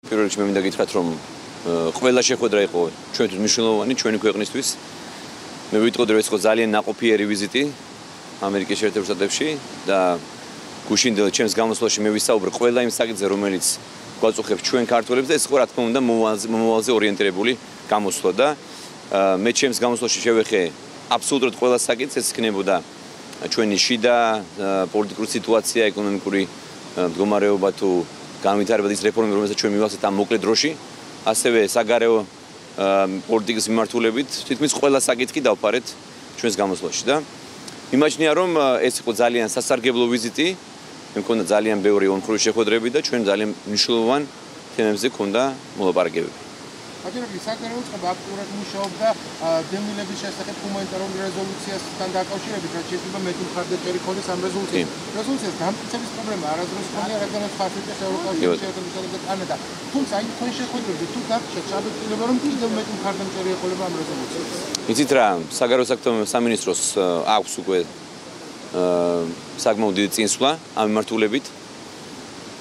პირველ რიგში მე მინდა გითხრათ, რომ ყველა შეხვედრა იყო ჩვენთვის მნიშვნელოვანი, ჩვენი ქვეყნისთვის. მე ვიტყოდი, რომ ეს იყო ძალიან ნაყოფიერი ვიზიტი ამერიკის შეერთებულ შტატებში და გუშინ ჩემს გამოსვლაში მე ვისაუბრე ყველა იმ საკითხზე, რომელიც გვაწუხებს ჩვენ ქართველებს და ეს იყო რა თქმა უნდა მომავალზე ორიენტირებული გამოსვლა და მე ჩემს გამოსვლაში შევეხე აბსოლუტურად ყველა საკითხს, ეს იქნებოდა ჩვენი შიდა პოლიტიკური სიტუაცია, ეკონომიკური მდგომარეობა თუ განვითარება ის რეფორმები, რომელსაც ჩვენ მივახცეთ ამ მოკლე დროში, ასევე საგარეო პოლიტიკის მიმართულებით, თითქმის ყველა საკითხი დავფარეთ ჩვენს გამოსვლაში და მიმაჩნია, რომ ეს იყო ძალიან სასარგებლო ვიზიტი, მე მქონდა ძალიან ბევრი ორმხრივი შეხვედრები და ჩვენ ძალიან მნიშვნელოვან თემებზე ქონდა მოლაპარაკებები. Აკეთებდი საგარეო წყობა აქტიურად მუშაობდა დევნილების შესახებ ჰუმანიტარულ რეზოლუციასთან დაკავშირებით, რაც შეიძლება მეტი მხარდაჭერი ქონდეს ამ რეზოლუციას. რეზოლუციას დამტკიცების პრობლემა არასდროს ჰქონია, რადგანაც ხარჯების ევროკავშირის შეერთებული და კანადა. თუმცა აი თქვენ შეხვედრებზე თუ დაგჭირთ ჩაბეჭდილება, რომ კიდევ მეტი მხარდამჭერი ეყოლება ამ რეზოლუციას. იცით რა, საგარეო საქმეთა სამინისტროს აქვს უკვე საკმაოდ დიდი წინსვლა ამ მიმართულებით.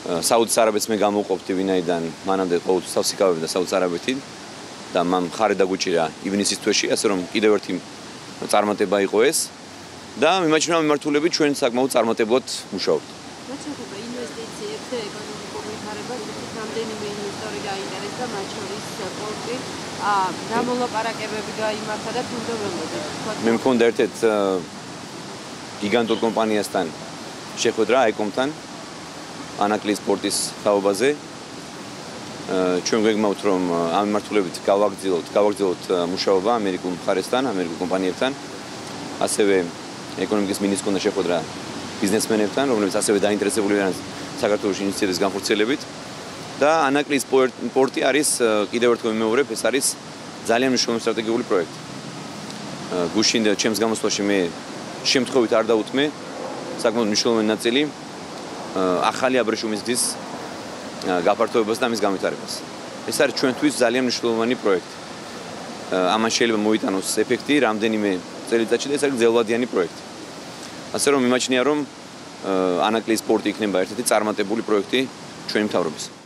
საუდის არაბეთს მე გამოვყოფდი, ვინაიდან მანამდე ყოველთვის თავს იკავებდა საუდის არაბეთი და მან მხარი დაგუჭირა ივნისის თვეში, ასე რომ კიდევ ერთი წარმატება იყო ეს და მიმაჩნია მიმართულებით ჩვენ საკმაოდ წარმატებლად მუშაობთ. რაც შეეხება ინვესტიციებს და ეკონომიკურ ვითარებას, რამდენიმე ინვესტორი გაინტერესდა, მათ შორის პორტი, რა მოლაპარაკებები გაიმართა და თუნდაც ველოდეთ. მე მქონდა ერთ-ერთ გიგანტურ კომპანიასთან შეხვედრა ეკომთან ანაკლის პორტის თაობაზე. ჩვენ გვეგმავთ, რომ ამ მიმართულებით გავაგრძელოთ მუშაობა ამერიკულ მხარესთან, ამერიკულ კომპანიებთან. ასევე ეკონომიკის მინისტრს ჰქონდა შეხვედრა ბიზნესმენებთან, რომლებიც ასევე დაინტერესებული არიან საქართველოს ინიციატივის განხორციელებით. და ანაკლის პორტი არის კიდევ ერთხელ ვიმეორებ, ეს არის ძალიან მნიშვნელოვანი სტრატეგიული პროექტი. გუშინ ჩემს გამოსვლაში მე შემთხვევით არ დაუთმე საკმაოდ მნიშვნელოვანი ნაწილი ახალი აბრეშუმის გზის გაფართოებას და მის განვითარებას. ეს არის ჩვენთვის ძალიან მნიშვნელოვანი პროექტი. ამან შეიძლება მოიტანოს ეფექტი რამდენიმე წელიწადში და ეს არის გრძელვადიანი პროექტი. ასე რომ მიმაჩნია, რომ ანაკლის პორტი იქნება ერთ-ერთი წარმატებული პროექტი ჩვენი მთავრობის.